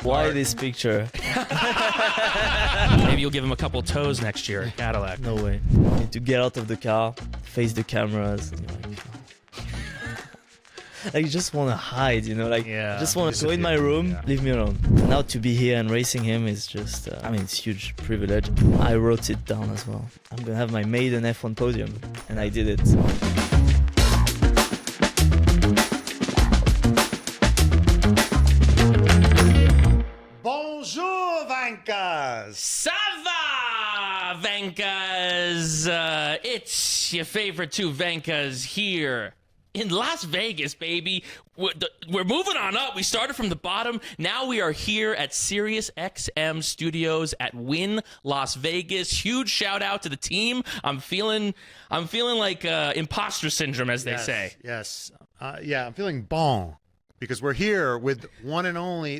Why this picture? Maybe you'll give him a couple toes next year at Cadillac. No way. You need to get out of the car, face the cameras. And you're like you just want to hide, you know? Like, I just want to go in my room, leave me alone. Now to be here and racing him is just, I mean, it's a huge privilege. I wrote it down as well. I'm going to have my maiden F1 podium, and I did it. Bonjour, Vankas! Ça va, Vankas? It's your favorite two Vankas here in Las Vegas, baby. We're moving on up. We started from the bottom. Now we are here at SiriusXM Studios at Wynn Las Vegas. Huge shout out to the team. I'm feeling like imposter syndrome, as they say. Yes. Yeah, I'm feeling bon because we're here with the one and only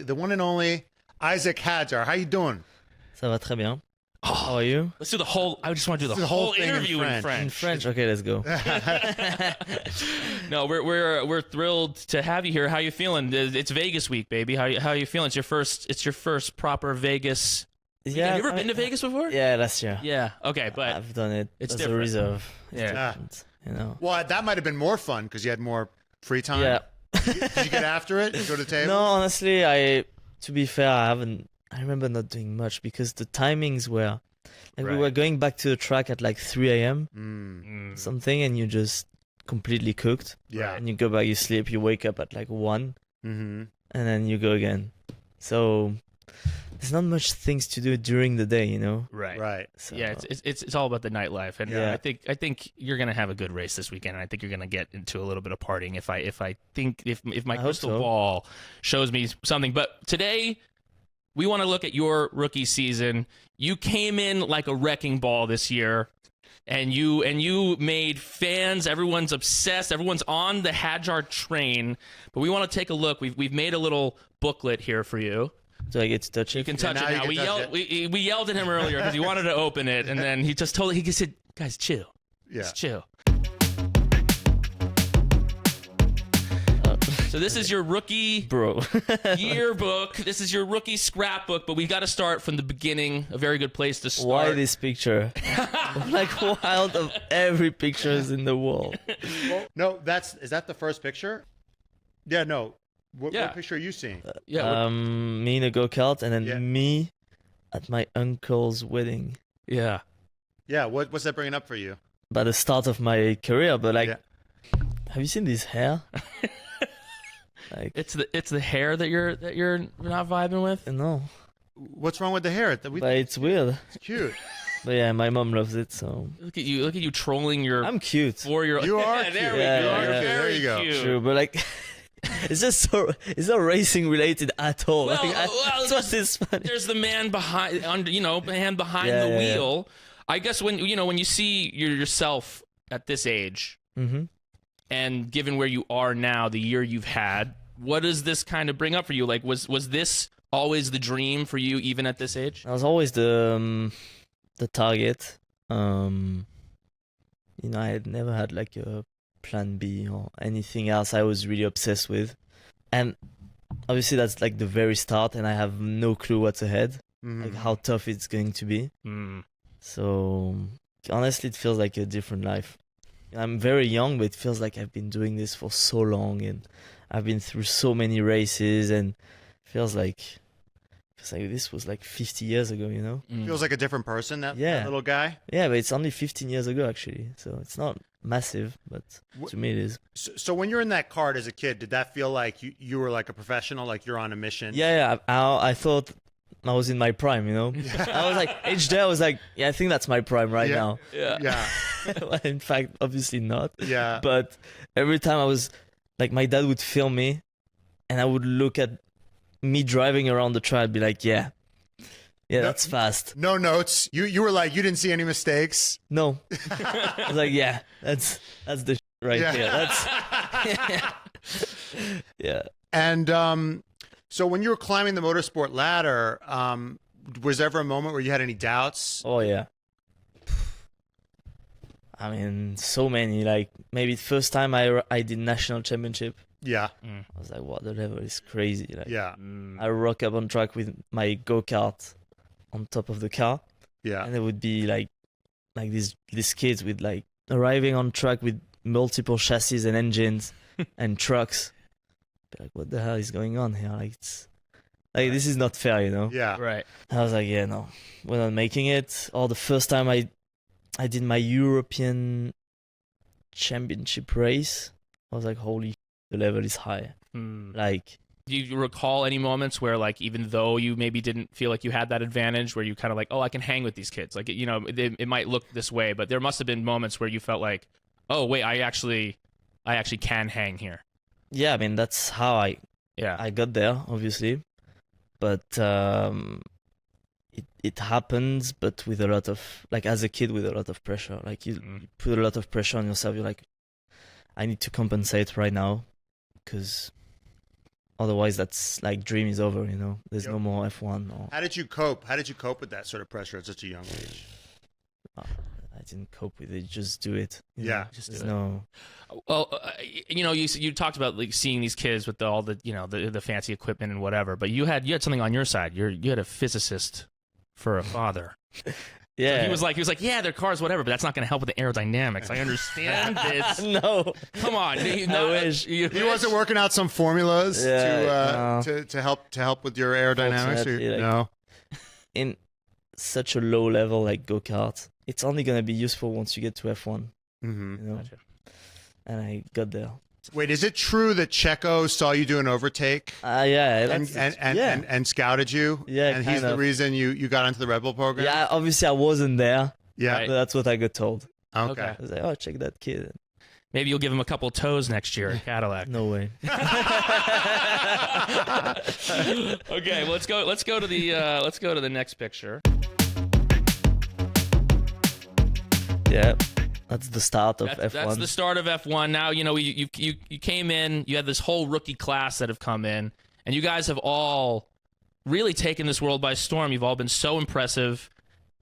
Isack Hadjar. How you doing? Ça va très bien. How are you? Let's do the whole. I just want to do the whole thing interview in French. In French? Okay, let's go. No, we're thrilled to have you here. How you feeling? It's Vegas week, baby. How you feeling? It's your first proper Vegas. Yeah, Have you ever been to Vegas before? Yeah, last year. Yeah. Okay, but I've done it. It's as different. a reserve. It's Yeah. different, you know. Well, that might have been more fun because you had more free time. Yeah. Did you get after it? Go to the table? No, honestly, to be fair, I remember not doing much because the timings were like we were going back to the track at like 3 a.m. Something, and you just completely cooked. Yeah. And you go back, you sleep, you wake up at like 1, Mm-hmm. and then you go again. So there's not much things to do during the day, you know. Right. So, yeah, it's all about the nightlife, and Yeah. I think you're gonna have a good race this weekend, and I think you're gonna get into a little bit of partying if my I hope crystal so. ball shows me something. But today, we want to look at your rookie season. You came in like a wrecking ball this year, and you made fans. Everyone's obsessed. Everyone's on the Hadjar train. But we want to take a look. We've made a little booklet here for you. do I get to touch it? You can touch now it you now. can We touch yelled. it. We yelled at him earlier because he wanted to open it, and then he said, "Guys, chill. Yeah. Just chill." So this is your rookie Bro. yearbook. This is your rookie scrapbook, but we got to start from the beginning. A very good place to start. Why this picture? Like wild of every pictures in the world. No, is that the first picture? Yeah, no. What Yeah. picture are you seeing? Yeah, Me in a go-kart, and then Yeah. me at my uncle's wedding. yeah. Yeah, what's that bringing up for you? By the start of my career, but like, Yeah. have you seen this hair? Like, It's the hair that you're not vibing with. no, What's wrong with the hair? but it's weird. It's cute. But yeah, my mom loves it, so Look at you trolling your I'm cute. 4-year-old. You are There cute. we Yeah, go. yeah, You're yeah. very There you go. cute. True, but like, it's just so it's not racing related at all. Well, Like, that's what is funny. There's the man behind, hand behind Yeah, the yeah, wheel. I guess when you see yourself at this age, Mm-hmm. and given where you are now, the year you've had, what does this kind of bring up for you? Like, was this always the dream for you, even at this age? That was always the target. I had never had like a plan B or anything else I was really obsessed with. And obviously that's like the very start, and I have no clue what's ahead, like how tough it's going to be. So honestly, it feels like a different life. I'm very young, but it feels like I've been doing this for so long, and I've been through so many races, and it feels like this was like 50 years ago, you know? Feels like a different person, that Yeah. little guy. Yeah, but it's only 15 years ago, actually. So it's not massive, but to me it is. So when you're in that cart as a kid, did that feel like you were like a professional, like you're on a mission? Yeah, I thought I was in my prime, you know? I was like, age there, I was like, yeah, I think that's my prime right now. Yeah. Well, in fact, obviously not. Yeah. But every time I was, like, my dad would film me, and I would look at me driving around the track, I'd be like, yeah, that's fast. No notes. You were like, you didn't see any mistakes. No. I was like, yeah, that's the shit right Yeah. there. That's yeah. And so when you were climbing the motorsport ladder, was there ever a moment where you had any doubts? Oh yeah. I mean, so many. Like maybe the first time I did national championship Yeah. I was like, wow, the level is crazy. Like, Yeah. I rock up on track with my go-kart on top of the car, Yeah. and there would be like these kids with like arriving on track with multiple chassis and engines and trucks. Be like, what the hell is going on here? Like, it's like this is not fair, you know? Yeah. Right. I was like, yeah, no, we're not making it. Or the first time I did my European Championship race, I was like, holy, the level is high. Like, Do you recall any moments where, like, even though you maybe didn't feel like you had that advantage, where you kind of like, oh, I can hang with these kids? Like, you know, it might look this way, but there must have been moments where you felt like, oh, wait, I actually can hang here. yeah, I mean, that's how I got there, obviously. But it happens, but with a lot of, like, as a kid, with a lot of pressure. Like, you put a lot of pressure on yourself. You're like, I need to compensate right now, because otherwise that's like dream is over, you know. There's no more F1. Or How did you cope? How did you cope with that sort of pressure at such a young age? I didn't cope with it. Just do it. you Yeah. know? Just There's do it. no. Well, you know, you talked about like seeing these kids with all the, you know, the fancy equipment and whatever, but you had something on your side. You had a physicist for a father. Yeah. So he was like, yeah, their cars, whatever, but that's not going to help with the aerodynamics. I understand this. No. Come on, I wish. You He wasn't working out some formulas Yeah, to help with your aerodynamics. Fortunately, like- No. In such a low level like go-kart, it's only gonna be useful once you get to F1. Mm-hmm. You know. And I got there. Wait, is it true that Checo saw you do an overtake Yeah. and that's- and scouted you? Yeah, and he's kind the of. reason you got into the Red Bull program. Yeah, obviously I wasn't there, Yeah. Right. but that's what I got told. Okay. I was like, oh, check that kid. Maybe you'll give him a couple toes next year at Cadillac. No way. Okay, well, let's go to the next picture. Yeah, that's the start of F1. That's the start of F1. Now, you know, you came in, you had this whole rookie class that have come in, and you guys have all really taken this world by storm. You've all been so impressive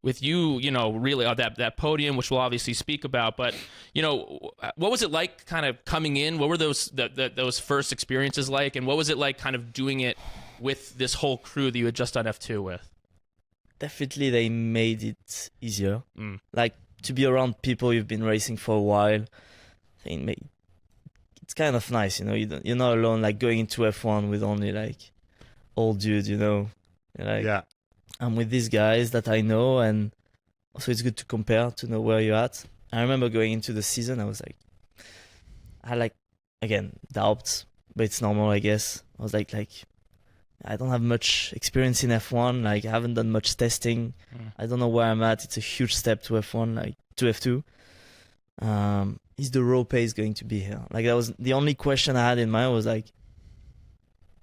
with you know, really that podium, which we'll obviously speak about. But, you know, what was it like kind of coming in? What were those first experiences like? And what was it like kind of doing it with this whole crew that you had just done F2 with? Definitely they made it easier. Like, to be around people you've been racing for a while, I think it's kind of nice, you know. You're not alone, like going into F1 with only like old dudes, you know. You're like, Yeah. I'm with these guys that I know, and also it's good to compare, to know where you're at. I remember going into the season, I was like, I like, again, doubts, but it's normal, I guess. I was like, I don't have much experience in F1. Like, I haven't done much testing. I don't know where I'm at. It's a huge step to F1, like to F2. Is the raw pace going to be here? Like, that was the only question I had in mind. Was like,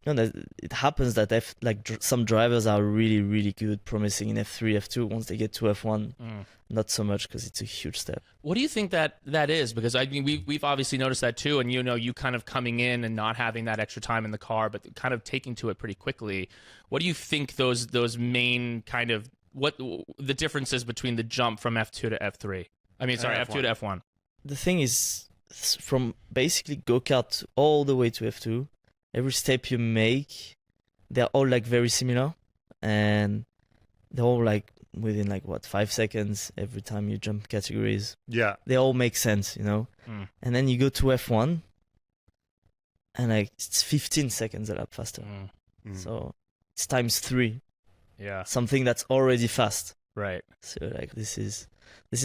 you know, it happens that some drivers are really, really good, promising in F3, F2. Once they get to F1, not so much, because it's a huge step. What do you think that is? Because I mean, we've obviously noticed that too, and you know, you kind of coming in and not having that extra time in the car, but kind of taking to it pretty quickly. What do you think those main kind of what the differences between the jump from F2 to F3? I mean, sorry, F2 to F1. The thing is, from basically go-kart all the way to F2, every step you make, they're all like very similar, and they're all like within like 5 seconds every time you jump categories. Yeah. They all make sense, you know. And then you go to F1, and like it's 15 seconds a lap faster. So it's times 3. Yeah. Something that's already fast. Right. So like this is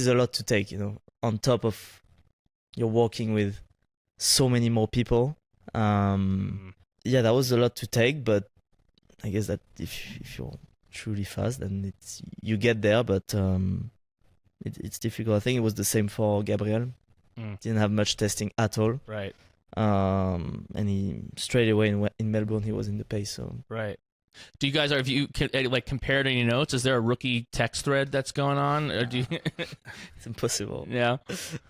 a lot to take, you know. On top of you're working with so many more people. Yeah, that was a lot to take, but I guess that if you're truly fast, then you get there. But it's difficult. I think it was the same for Gabriel. Didn't have much testing at all. Right. And he straight away in Melbourne he was in the pace. So Right. Do you guys have you like compared any notes? Is there a rookie text thread that's going on? Or do you... it's impossible. Yeah.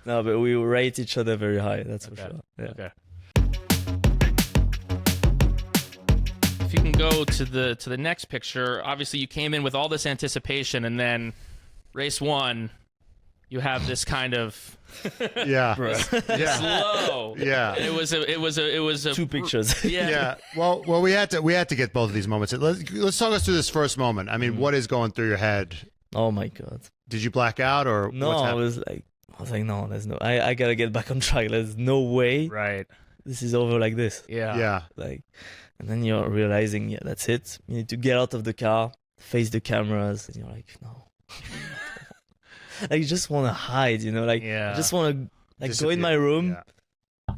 No, but we rate each other very high. That's for Okay. sure. Yeah. Okay. If you can go to the next picture, obviously you came in with all this anticipation, and then race 1, you have this kind of Yeah. Yeah. slow. Yeah. And it was a Two pictures. Yeah. Yeah. Well, we had to get both of these moments. Let's talk us through this first moment. I mean, what is going through your head? Oh my god. Did you black out or No, what's I happening? was like, no, there's no. I gotta get back on track. There's no way Right. this is over like this. Yeah. Yeah. Like, and then you're realizing, yeah, that's it. You need to get out of the car, face the cameras, and you're like, no. Like, you just want to hide, you know, like, Yeah. I just want to like go in Disappear. my room, Yeah.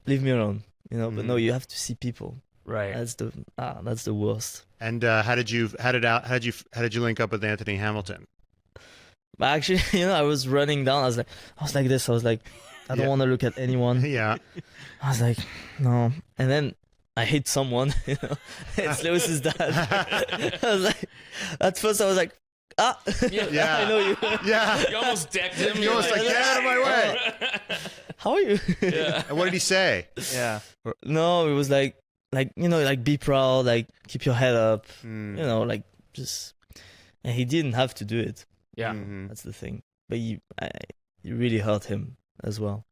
leave me alone, you know. But no, Mhm. you have to see people. Right. That's the worst. And how did you link up with Anthony Hamilton? But actually, you know, I was running down. I was like this. I was like, I don't Yeah. want to look at anyone. Yeah. I was like, no. And then I hit someone. You know, it's Lewis's dad. I was like, at first I was like, ah, Yeah. I know you. Yeah. You almost decked him. You almost like, get out of my way. How are you? Yeah. And what did he say? Yeah. No, it was like you know, like be proud, like keep your head up. Mm. You know, like just. And he didn't have to do it. Yeah. Mhm. That's the thing. But you really hurt him as well.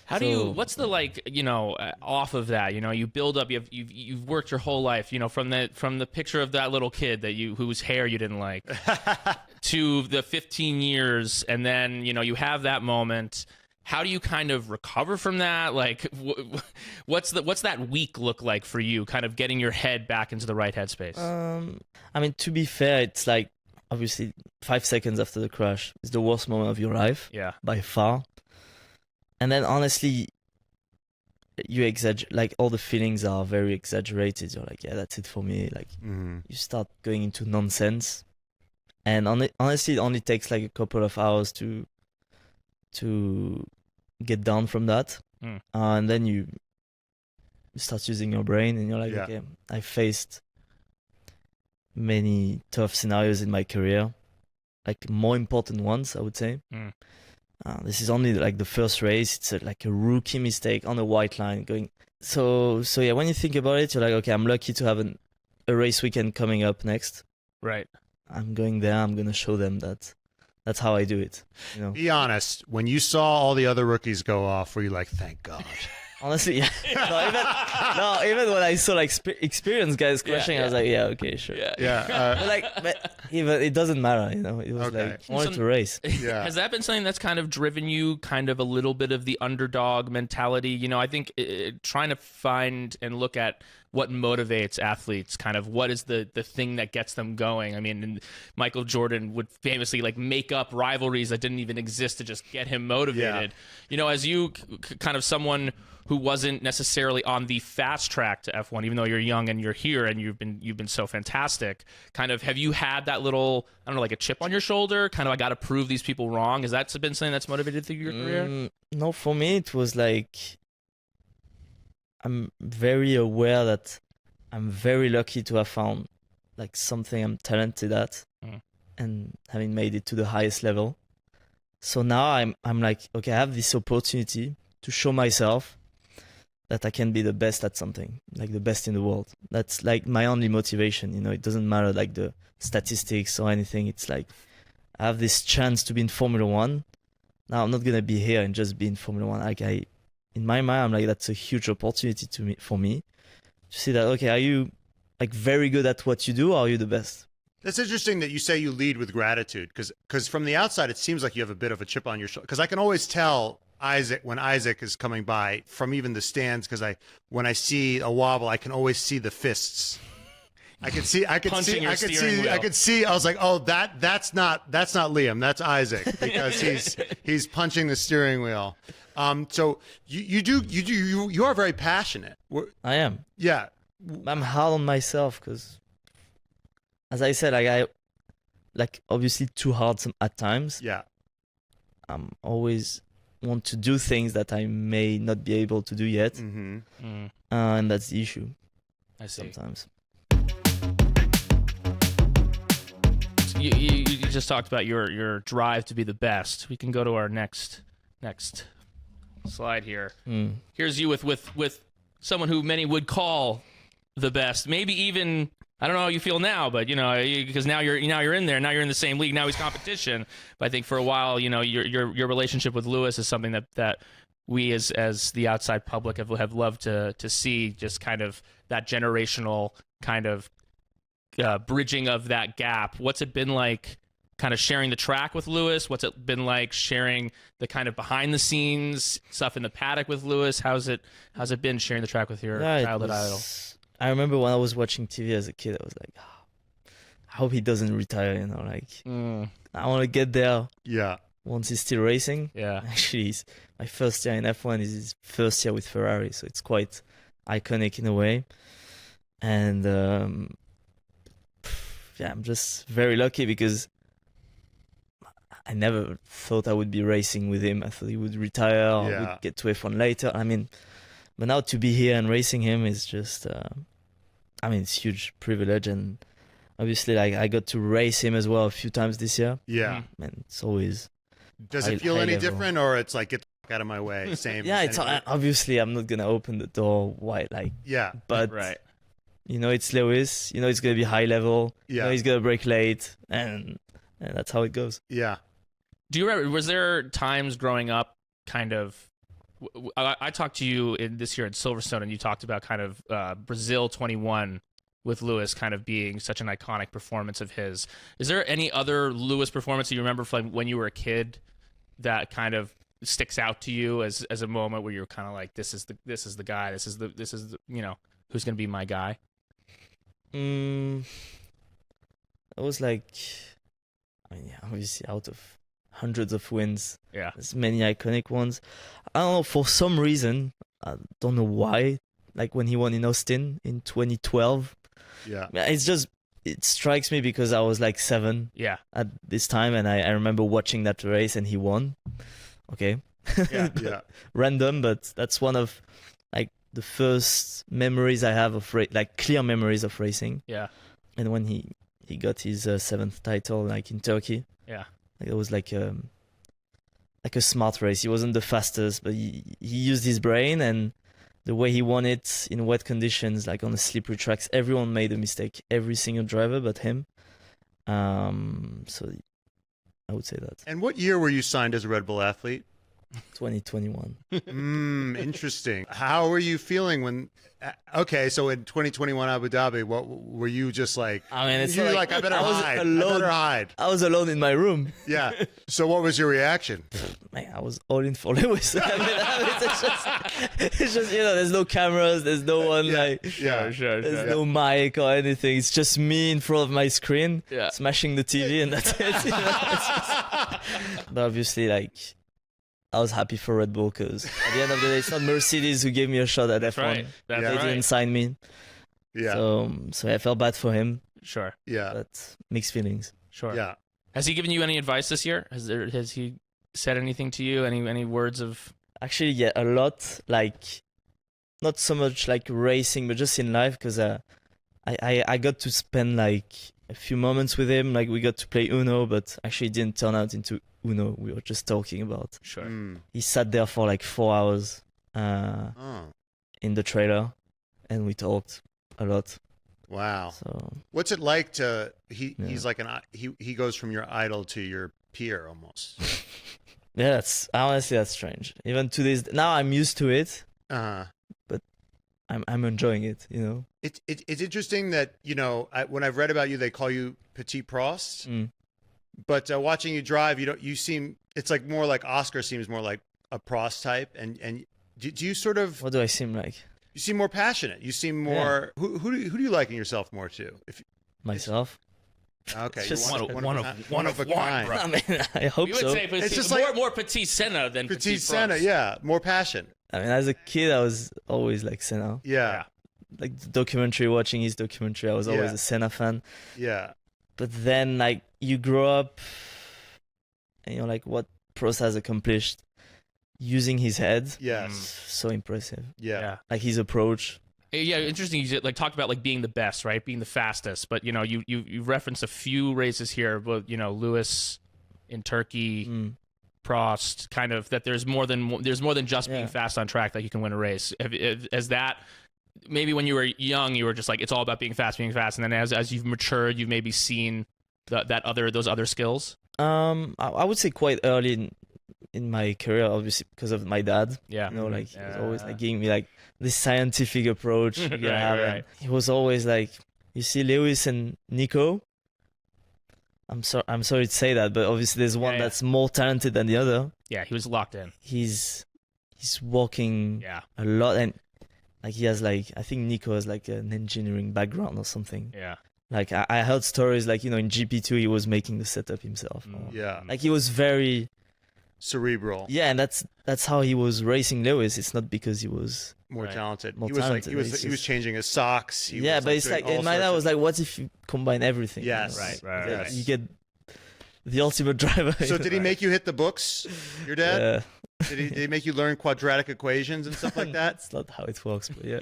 How do you? So- What's the off of that? You know, you build up. You've worked your whole life. You know, from the picture of that little kid whose hair you didn't like, to the 15 years, and then you have that moment. How do you kind of recover from that? Like, what's that week look like for you? Kind of getting your head back into the right headspace. I mean, to be fair, it's like obviously 5 seconds after the crash is the worst moment of your life Yeah. by far. And then honestly, you like all the feelings are very exaggerated. You're like, yeah, that's it for me. Like Mhm. you start going into nonsense, and honestly, it only takes like a couple of hours to get down from that, and then you start using your brain, and you're like, Yeah. okay, I faced many tough scenarios in my career, like more important ones, I would say. This is only like the first race. It's like a rookie mistake on a white line going. So yeah, when you think about it, you're like, okay, I'm lucky to have a race weekend coming up next. Right. I'm going there. I'm gonna show them that that's how I do it. You know, Be honest. When you saw all the other rookies go off, were you like, thank God? honestly, yeah. Even when I saw like experienced guys crashing, I was like, yeah, okay, sure. Yeah. Yeah. But even it doesn't matter. You know, it was Okay. like I wanted to race. Yeah. Has that been something that's kind of driven you, kind of a little bit of the underdog mentality? You know, I think trying to find and look at what motivates athletes, kind of what is the thing that gets them going. I mean, Michael Jordan would famously like make up rivalries that didn't even exist to just get him motivated. Yeah. You know, as you kind of someone who wasn't necessarily on the fast track to F1, even though you're young and you're here and you've been so fantastic. Kind of, have you had that little, I don't know, like a chip on your shoulder? Kind of, I got to prove these people wrong. Has that been something that's motivated through your career? No, for me it was like I'm very aware that I'm very lucky to have found like something I'm talented at and having made it to the highest level. So now I'm like, okay, I have this opportunity to show myself that I can be the best at something, like the best in the world. That's like my only motivation, you know. It doesn't matter like the statistics or anything. It's like I have this chance to be in Formula One. Now I'm not gonna be here and just be in Formula One. Like in my mind, I'm like, that's a huge opportunity for me to see that. Okay, are you like very good at what you do, or are you the best? That's interesting that you say you lead with gratitude, because from the outside it seems like you have a bit of a chip on your shoulder. Because I can always tell when Isack is coming by from even the stands, because when I see a wobble, I can always see the fists. I could see. I was like, oh, that's not Liam. That's Isack, because he's punching the steering wheel. So you are very passionate. I am. Yeah. I'm hard on myself because, as I said, I obviously too hard at times. Yeah. I'm always want to do things that I may not be able to do yet, and that's the issue. I see. Sometimes. You just talked about your drive to be the best. We can go to our next slide here. Here's you with someone who many would call the best, maybe even I don't know how you feel now, but because now you're in there. Now you're in the same league. Now he's competition. But I think for a while, your relationship with Lewis is something that we as the outside public have loved to see. Just kind of that generational kind of bridging of that gap. What's it been like? Kind of sharing the track with Lewis? What's it been like sharing the kind of behind the scenes stuff in the paddock with Lewis? How's it been sharing the track with your childhood idol? I remember when I was watching TV as a kid, I was like, I hope he doesn't retire, I want to get there. Yeah. Once he's still racing. Yeah. Actually, my first year in F1 is his first year with Ferrari, so it's quite iconic in a way. And I'm just very lucky because I never thought I would be racing with him. I thought he would retire or would get to F1 later. But now to be here and racing him is just, it's a huge privilege. And obviously, I got to race him as well a few times this year. Yeah. And it's always. Does it feel any different, or it's like, get the fuck out of my way? Same. Yeah, it's obviously I'm not gonna open the door wide, but right. It's Lewis. It's gonna be high level. Yeah. He's gonna break late, and that's how it goes. Yeah. Do you remember? Was there times growing up, kind of? I talked to you this year at Silverstone, and you talked about kind of Brazil 21 with Lewis kind of being such an iconic performance of his. Is there any other Lewis performance that you remember from when you were a kid that kind of sticks out to you as a moment where you're kind of like, this is the guy, this is the who's gonna be my guy? It was like, obviously out of hundreds of wins, there's many iconic ones. I don't know, for some reason, I don't know why, like when he won in Austin in 2012. It strikes me because I was like 7 at this time, and I remember watching that race and he won. Okay. Random, but that's one of like the first memories I have of clear memories of racing. Yeah. And when he got his 7th title, like in Turkey. Yeah. It was like a smart race. He wasn't the fastest, but he used his brain, and the way he won it in wet conditions, like on the slippery tracks, everyone made a mistake. Every single driver but him. So I would say that. And what year were you signed as a Red Bull athlete? 2021. Interesting. How were you feeling when? Okay, so in 2021 Abu Dhabi, what were you just like? It's you like I better hide. I better hide. I was alone in my room. Yeah. So what was your reaction? Man, I was all in for Lewis. It's just there's no cameras, there's no one Sure. There's no mic or anything. It's just me in front of my screen, smashing the TV, and that's it. But obviously, I was happy for Red Bull because at the end of the day, it's not Mercedes who gave me a shot at F1. Right. They didn't sign me. Yeah. So I felt bad for him. Sure. Yeah. But mixed feelings. Sure. Yeah. Has he given you any advice this year? Has he said anything to you? Any words of? Actually, yeah, a lot. Not so much like racing, but just in life, because I got to spend a few moments with him. We got to play Uno, but actually it didn't turn out into Uno. We were just talking about. Sure. He sat there for 4 hours in the trailer, and we talked a lot. Wow. So what's it like to he's like he goes from your idol to your peer almost. Yeah, honestly that's strange. Even to this now I'm used to it. But I'm enjoying it, It's interesting that, when I've read about you, they call you Petit Prost. But watching you drive, you seem, it's more like Oscar seems more like a Prost type. And do you sort of, what do I seem like? You seem more passionate. You seem more, who do you liken yourself more to? Myself. Okay. Just one of a kind. Bro. I hope you would so. say it's just more Petit Senna than Petit Prost. Senna. Yeah. More passion. As a kid, I was always like Senna. Yeah. Like the documentary, watching his documentary, I was always a Senna fan. Yeah. But then, you grow up and you're like, what Prost has accomplished using his head. Yes. So impressive. Yeah. His approach. Yeah, interesting. You talked about being the best, right? Being the fastest. But you referenced a few races here, but Lewis in Turkey, Prost, kind of that there's more than just being fast on track that you can win a race. Has that maybe when you were young, you were just like, it's all about being fast, and then as you've matured, you've maybe seen those other skills? I would say quite early in my career, obviously because of my dad. Yeah. You know, like he was always like giving me like this scientific approach. Right. He was always like, you see Lewis and Nico. I'm sorry to say that, but obviously there's one that's more talented than the other. Yeah, he was locked in. He's walking a lot, and like he has like, I think Nico has like an engineering background or something. Yeah. Like I heard stories like, you know, in GP2 he was making the setup himself. Like he was very cerebral. Yeah, and that's how he was racing Lewis. It's not because he was more talented. More he was talented. Like he was changing his socks. He yeah, was, but it's like in my head I was like, what if you combine everything? Yes, you know? right. You get the ultimate driver. So did he make you hit the books, your dad? Did he make you learn quadratic equations and stuff like that? That's not how it works, but yeah.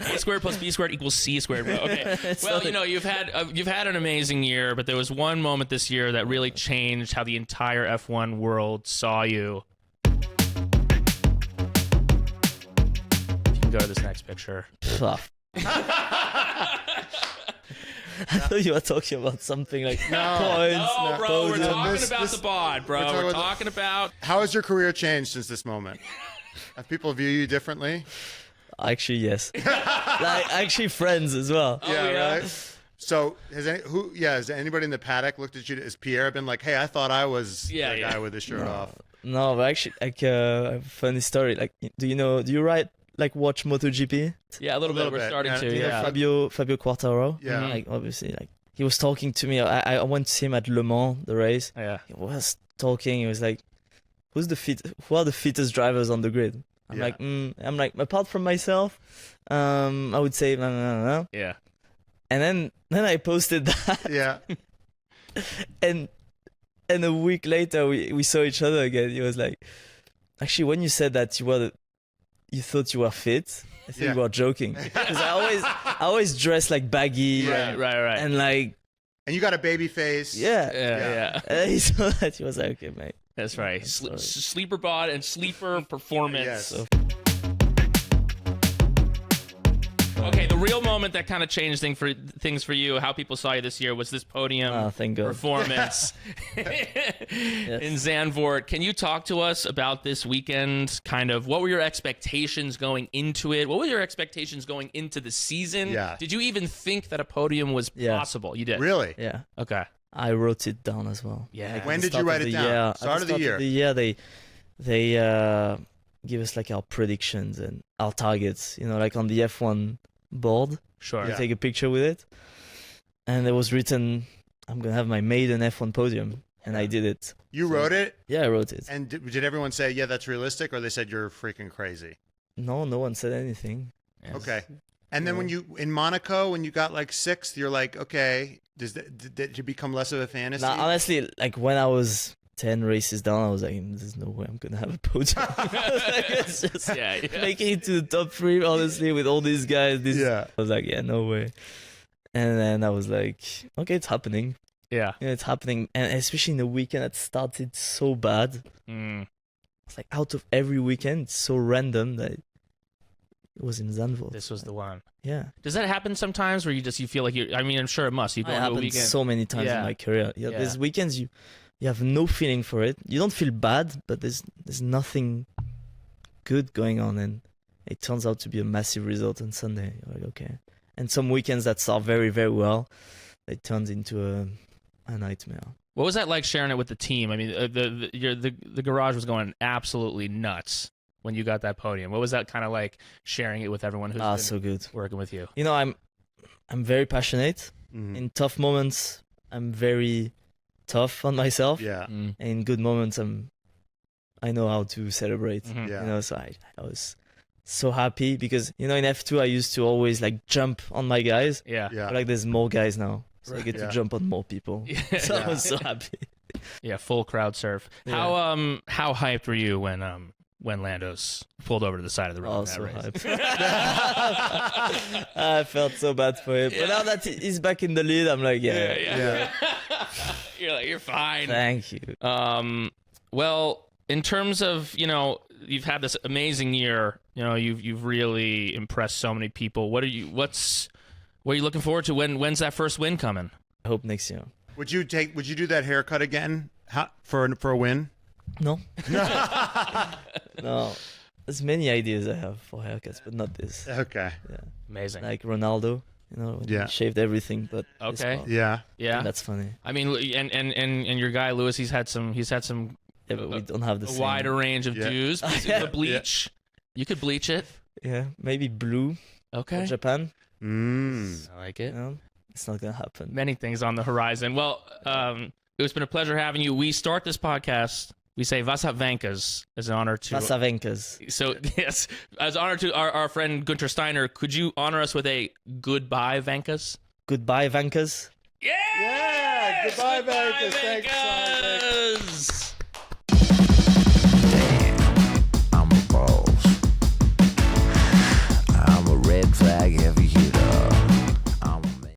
A squared plus B squared equals C squared. Okay. Well, you know, you've had an amazing year, but there was one moment this year that really changed how the entire F1 world saw you. You can go to this next picture. I thought you were talking about something like points. No, bro, we're talking about the bod, bro. We're talking about... How has your career changed since this moment? Have people view you differently? Actually, yes. Like, actually friends as well. Yeah, right? So has anybody in the paddock looked at you? Has Pierre been like, hey, I thought I was the guy with the shirt off? No, but actually, like, a funny story. Like, do you watch MotoGP? Yeah, a little bit. We're starting to. Yeah. Fabio Quartararo. Yeah. Like, obviously, like he was talking to me. I went to see him at Le Mans, the race. Yeah. He was talking. He was like, who are the fittest drivers on the grid? I'm like, apart from myself, I would say no. Yeah. And then I posted that. Yeah. and a week later we saw each other again. He was like, actually, when you said that you thought you were fit, I think you were joking. Because I always dress like baggy. Right. And like... And you got a baby face. Yeah. And he saw that. He was like, okay, mate. That's right. Sleeper bod and sleeper performance. Yes. Okay, the real moment that kind of changed things for you, how people saw you this year, was this podium thank God. performance in Zandvoort. Can you talk to us about this weekend? Kind of, what were your expectations going into it? What were your expectations going into the season? Yeah. Did you even think that a podium was possible? You did? Really? Yeah. Okay. I wrote it down as well. Yeah. Like, when did you write it down? Start of the year. They give us like our predictions and our targets, you know, like on the F1 board. Sure. You take a picture with it. And there was written, I'm going to have my maiden F1 podium. And I did it. You wrote it? Yeah, I wrote it. And did everyone say, yeah, that's realistic? Or they said you're freaking crazy? No one said anything. Yes. Okay. And then when you, in Monaco, when you got like 6th, you're like, okay, did you become less of a fantasy? Nah, honestly, like when I was 10 races down, I was like, there's no way I'm going to have a podium. It's just making it to the top 3, honestly, with all these guys. I was like, yeah, no way. And then I was like, okay, it's happening. Yeah. It's happening. And especially in the weekend, it started so bad. It's like out of every weekend, it's so random that it was in Zandvoort. This was the one. Yeah. Does that happen sometimes where you feel like I mean, I'm sure it must. You go into a weekend. So many times in my career. There's weekends you have no feeling for it. You don't feel bad, but there's nothing good going on, and it turns out to be a massive result on Sunday. You're like, okay. And some weekends that start very, very well, it turns into a nightmare. What was that like sharing it with the team? I mean, the garage was going absolutely nuts when you got that podium. What was that kind of like sharing it with everyone who's been so good working with you? You know, I'm very passionate. In tough moments, I'm very tough on myself. Yeah. And in good moments, I know how to celebrate. Yeah. You know, so I was so happy because, you know, in F2 I used to always like jump on my guys. Yeah. But, like there's more guys now, so I get to jump on more people. So I was so happy. Yeah, full crowd surf. Yeah. How hyped were you when Lando's pulled over to the side of the road? Oh, so hyped. I felt so bad for him. But now that he's back in the lead, I'm like, yeah. You're like, you're fine. Thank you. Well, in terms of, you know, you've had this amazing year You know, you've really impressed so many people. What are you looking forward to? When's that first win coming? I hope next year. Would you do that haircut again for a win? No. No. There's many ideas I have for haircuts, but not this. Okay. Yeah. Amazing. Like Ronaldo, you know, when Yeah. he shaved everything but this Okay. part. Yeah. Yeah. That's funny. I mean, and your guy Lewis, he's had some Yeah, but we don't have the a same. wider range of Yeah. dues. Yeah. The bleach, you could bleach it. Yeah, maybe blue Okay. for Japan. I like You it. know, it's not gonna happen. Many things on the horizon. Well, it's been a pleasure having you. We start this podcast. We say "Was up, Vankas" as an honor to. Vasavenkas. So yes, as honor to our friend Gunter Steiner. Could you honor us with a goodbye, Vankas? Goodbye, Vankas. Yeah. Yeah, goodbye, Vankas. Thanks, Vankas.